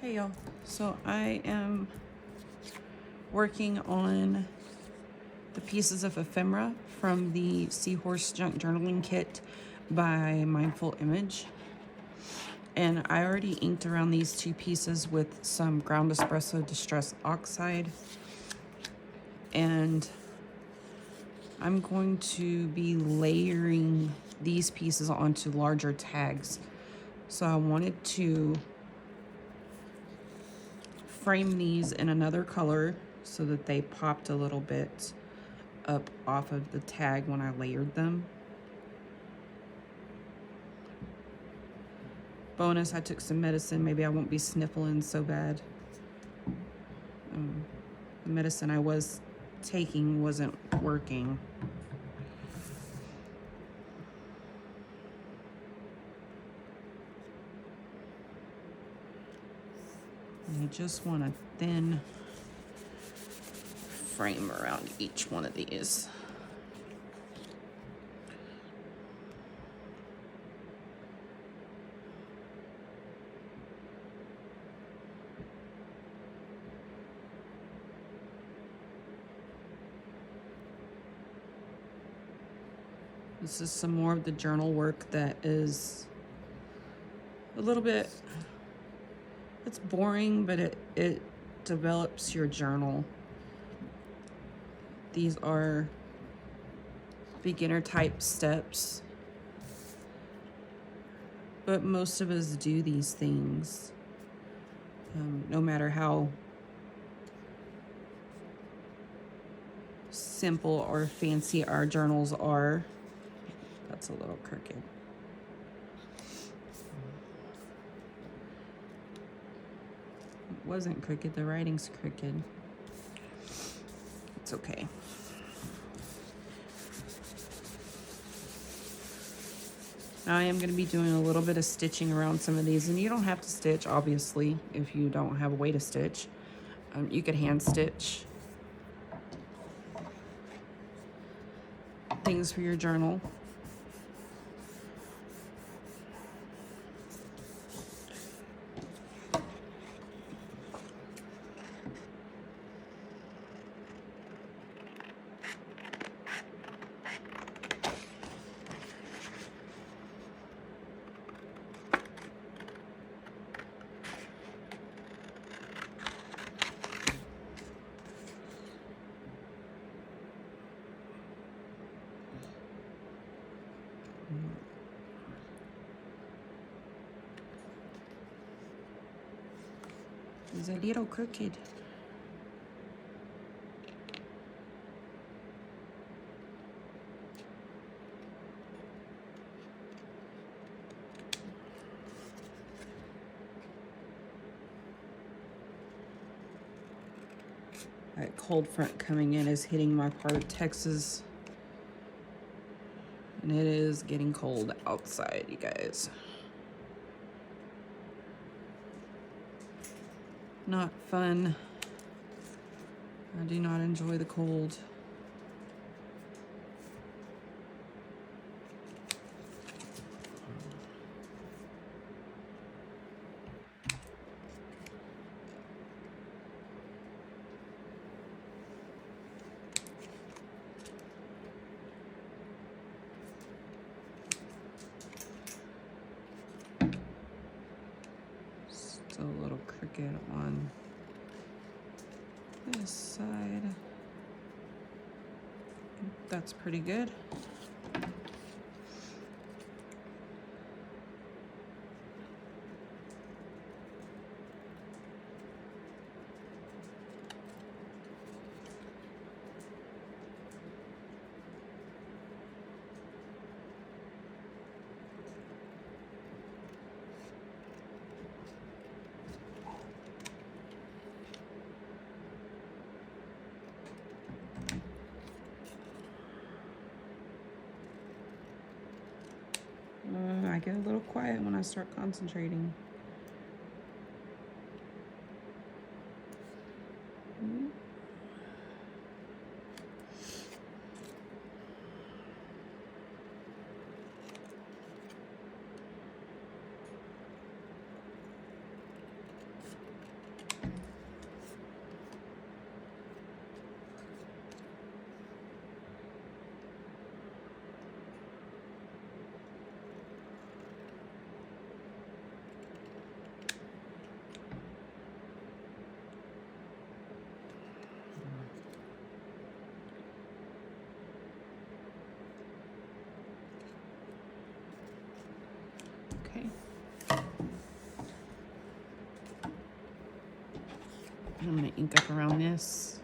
Hey y'all, so I am working on the pieces of ephemera from the Seahorse Junk Journaling Kit by Mindfull Image. And I already inked around these two pieces with some ground espresso distress oxide. And I'm going to be layering these pieces onto larger tags. So I wanted to frame these in another color so that they popped a little bit up off of the tag when I layered them. Bonus, I took some medicine. Maybe I won't be sniffling so bad. The medicine I was taking wasn't working. And I just want a thin frame around each one of these. This is some more of the journal work that is a little bit, it's boring, but it develops your journal. These are beginner type steps, but most of us do these things, no matter how simple or fancy our journals are. That's a little crooked. It wasn't crooked, the writing's crooked. It's okay. Now I am going to be doing a little bit of stitching around some of these, and you don't have to stitch, obviously, if you don't have a way to stitch. You could hand stitch things for your journal. It's a little crooked. That cold front coming in is hitting my part of Texas. And it is getting cold outside, you guys. Not fun. I do not enjoy the cold. Still a little crooked on this side. That's pretty good. I get a little quiet when I start concentrating. I'm gonna ink up around this.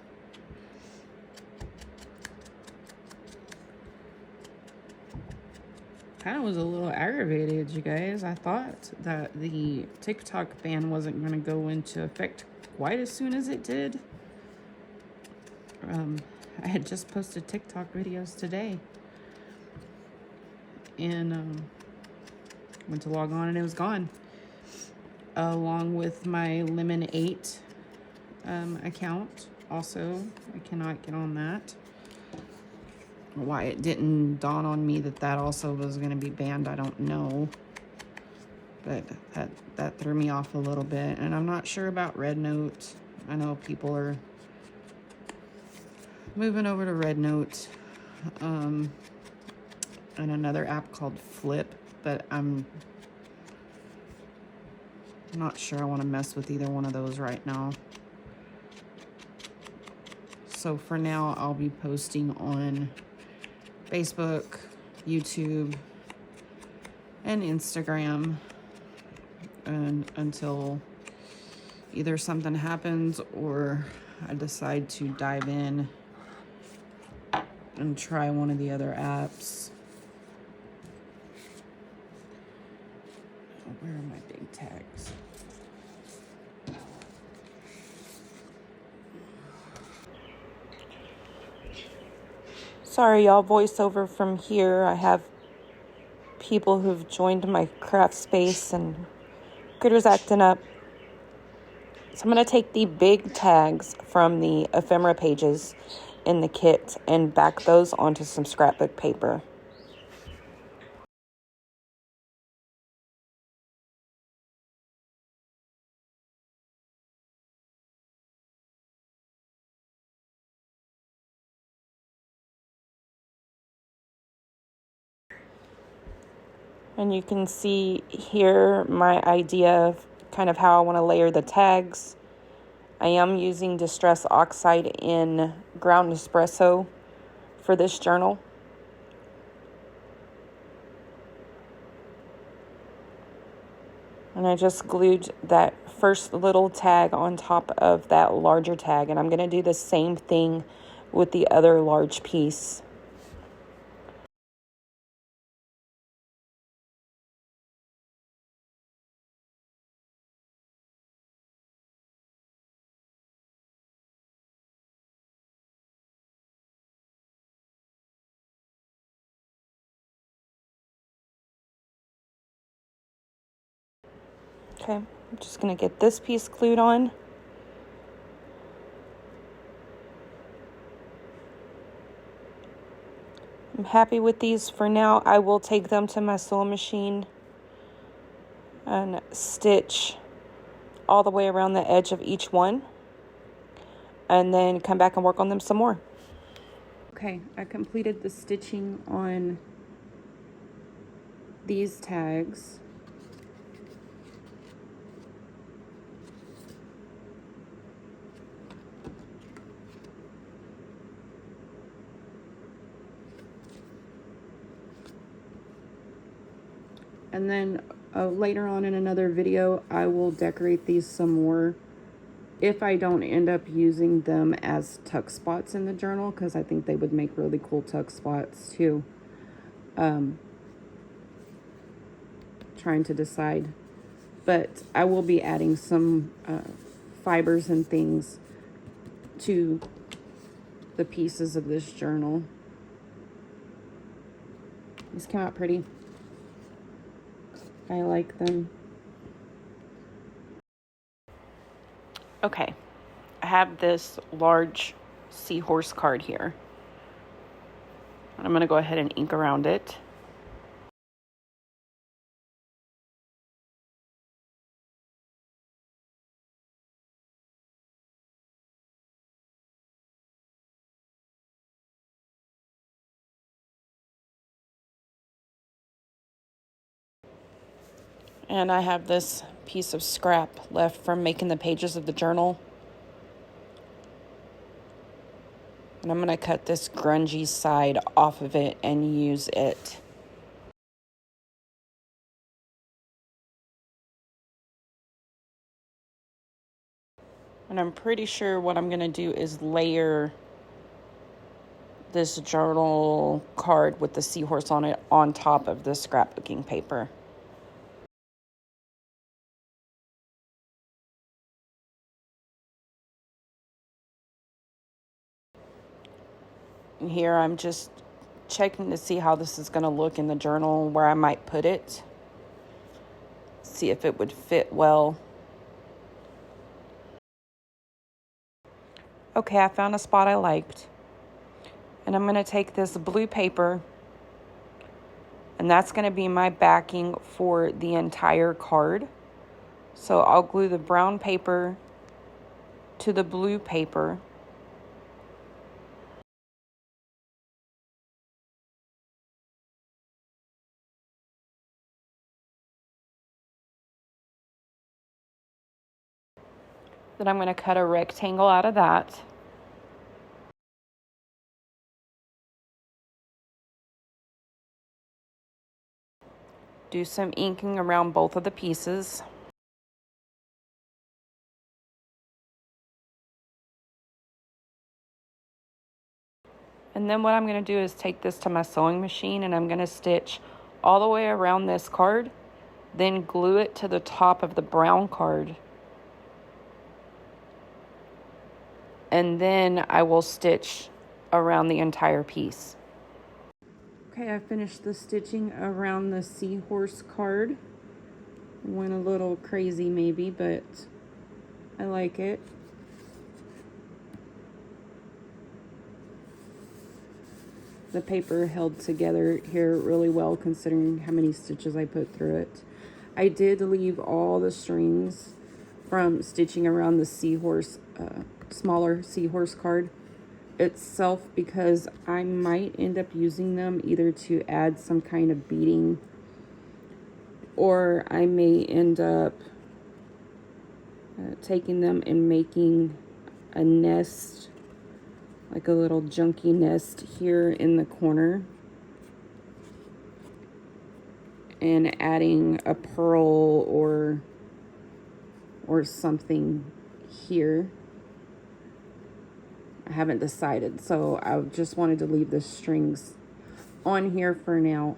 Kind of was a little aggravated, you guys. I thought that the TikTok ban wasn't going to go into effect quite as soon as it did. I had just posted TikTok videos today, and went to log on and it was gone, along with my Lemon8 account. Also, I cannot get on that. Why it didn't dawn on me that that also was going to be banned, I don't know. But that threw me off a little bit. And I'm not sure about RedNote. I know people are moving over to RedNote. And another app called Flip. But I'm not sure I want to mess with either one of those right now. So for now, I'll be posting on Facebook, YouTube, and Instagram, and until either something happens or I decide to dive in and try one of the other apps. Where are my big tags? Sorry, y'all, voiceover from here. I have people who've joined my craft space and critters acting up. So I'm going to take the big tags from the ephemera pages in the kit and back those onto some scrapbook paper. And you can see here my idea of kind of how I want to layer the tags. I am using Distress Oxide in ground espresso for this journal. And I just glued that first little tag on top of that larger tag. And I'm going to do the same thing with the other large piece. Okay, I'm just going to get this piece glued on. I'm happy with these for now. I will take them to my sewing machine and stitch all the way around the edge of each one, and then come back and work on them some more. Okay, I completed the stitching on these tags. And then later on in another video, I will decorate these some more if I don't end up using them as tuck spots in the journal, because I think they would make really cool tuck spots too. Trying to decide. But I will be adding some fibers and things to the pieces of this journal. These came out pretty. I like them. Okay, I have this large Seahorse card here. I'm going to go ahead and ink around it. And I have this piece of scrap left from making the pages of the journal. And I'm going to cut this grungy side off of it and use it. And I'm pretty sure what I'm going to do is layer this journal card with the seahorse on it on top of the scrapbooking paper. And here I'm just checking to see how this is going to look in the journal, where I might put it. See if it would fit well. Okay, I found a spot I liked. And I'm going to take this blue paper, and that's going to be my backing for the entire card. So I'll glue the brown paper to the blue paper. Then I'm going to cut a rectangle out of that. Do some inking around both of the pieces. And then what I'm going to do is take this to my sewing machine, and I'm going to stitch all the way around this card, then glue it to the top of the brown card. And then I will stitch around the entire piece. Okay, I finished the stitching around the seahorse card. Went a little crazy maybe, but I like it. The paper held together here really well considering how many stitches I put through it. I did leave all the strings from stitching around the seahorse, smaller seahorse card itself, because I might end up using them either to add some kind of beading, or I may end up taking them and making a nest, like a little junky nest here in the corner, and adding a pearl or something here. I haven't decided, so I just wanted to leave the strings on here for now.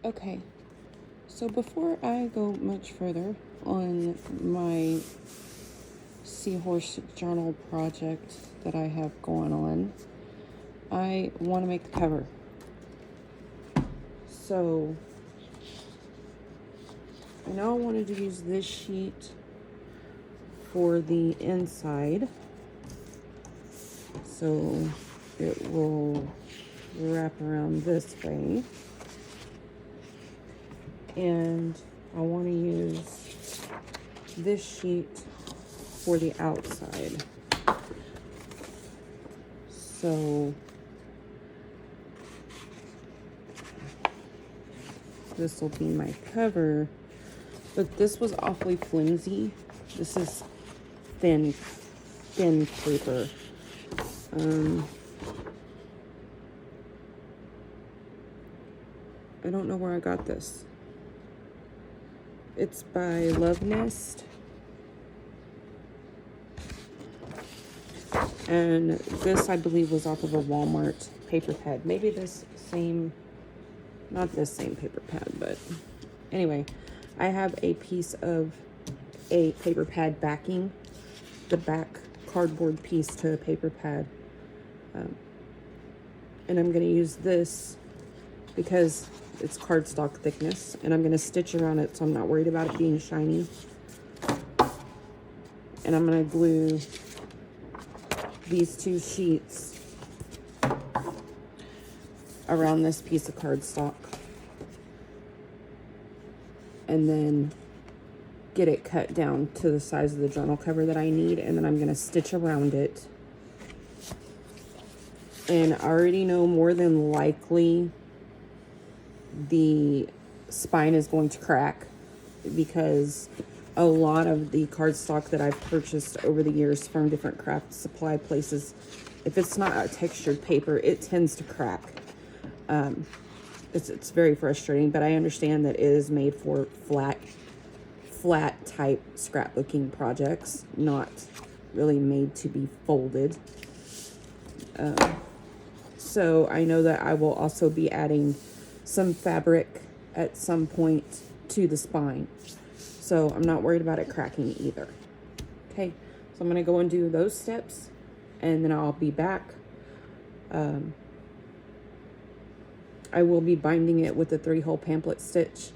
Okay, so before I go much further on my Seahorse journal project that I have going on, I want to make the cover. So I know I wanted to use this sheet for the inside, so it will wrap around this way, and I want to use this sheet for the outside. So this will be my cover, but this was awfully flimsy. This is thin paper. I don't know where I got this. It's by Love Nest. And this, I believe, was off of a Walmart paper pad. Maybe this same, not this same paper pad, but anyway, I have a piece of a paper pad backing, the back cardboard piece to a paper pad. And I'm going to use this because it's cardstock thickness, and I'm going to stitch around it so I'm not worried about it being shiny. And I'm going to glue these two sheets around this piece of cardstock, and then get it cut down to the size of the journal cover that I need, and then I'm going to stitch around it. And I already know more than likely the spine is going to crack, because a lot of the cardstock that I've purchased over the years from different craft supply places, if it's not a textured paper, it tends to crack. It's very frustrating, but I understand that it is made for flat type scrapbooking projects, not really made to be folded. So I know that I will also be adding some fabric at some point to the spine. So I'm not worried about it cracking either. Okay, so I'm gonna go and do those steps and then I'll be back. I will be binding it with a 3-hole pamphlet stitch,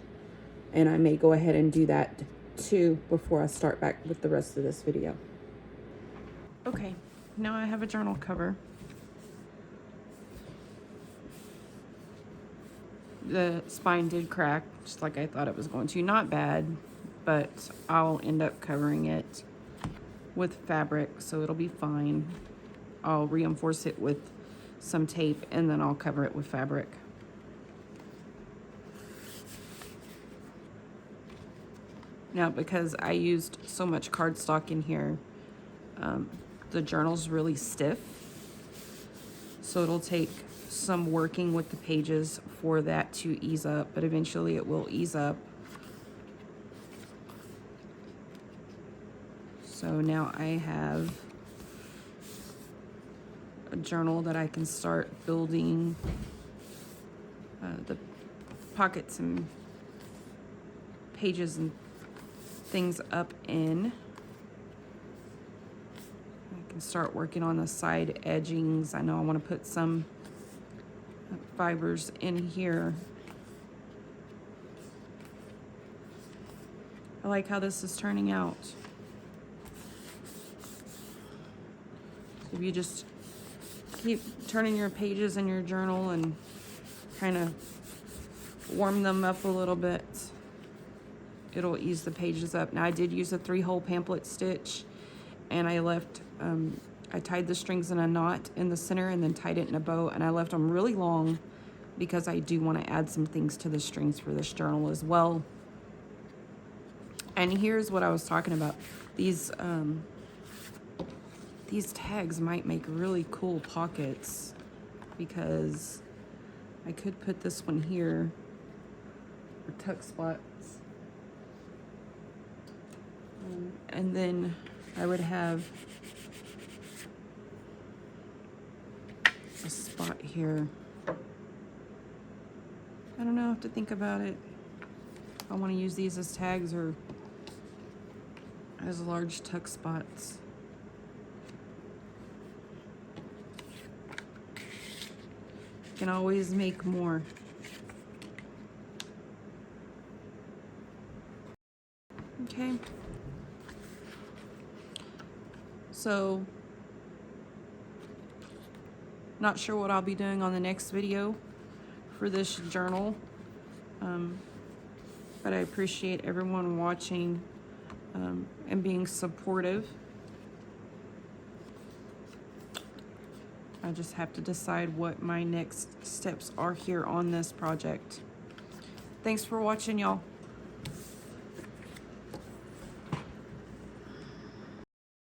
and I may go ahead and do that too before I start back with the rest of this video. Okay, now I have a journal cover. The spine did crack, just like I thought it was going to. Not bad, but I'll end up covering it with fabric, so it'll be fine. I'll reinforce it with some tape, and then I'll cover it with fabric. Now, because I used so much cardstock in here, the journal's really stiff, so it'll take some working with the pages for that to ease up, but eventually it will ease up. So now I have a journal that I can start building the pockets and pages and things up in. I can start working on the side edgings. I know I want to put some fibers in here. I like how this is turning out. If you just keep turning your pages in your journal and kind of warm them up a little bit, it'll ease the pages up. Now I did use a 3-hole pamphlet stitch, and I left, I tied the strings in a knot in the center and then tied it in a bow, and I left them really long because I do want to add some things to the strings for this journal as well. And here's what I was talking about. These tags might make really cool pockets, because I could put this one here for tuck spots. And then I would have a spot here. I don't know, I have to think about it. I want to use these as tags or as large tuck spots. You can always make more. Okay. So, not sure what I'll be doing on the next video for this journal, but I appreciate everyone watching and being supportive. I just have to decide what my next steps are here on this project. Thanks for watching, y'all.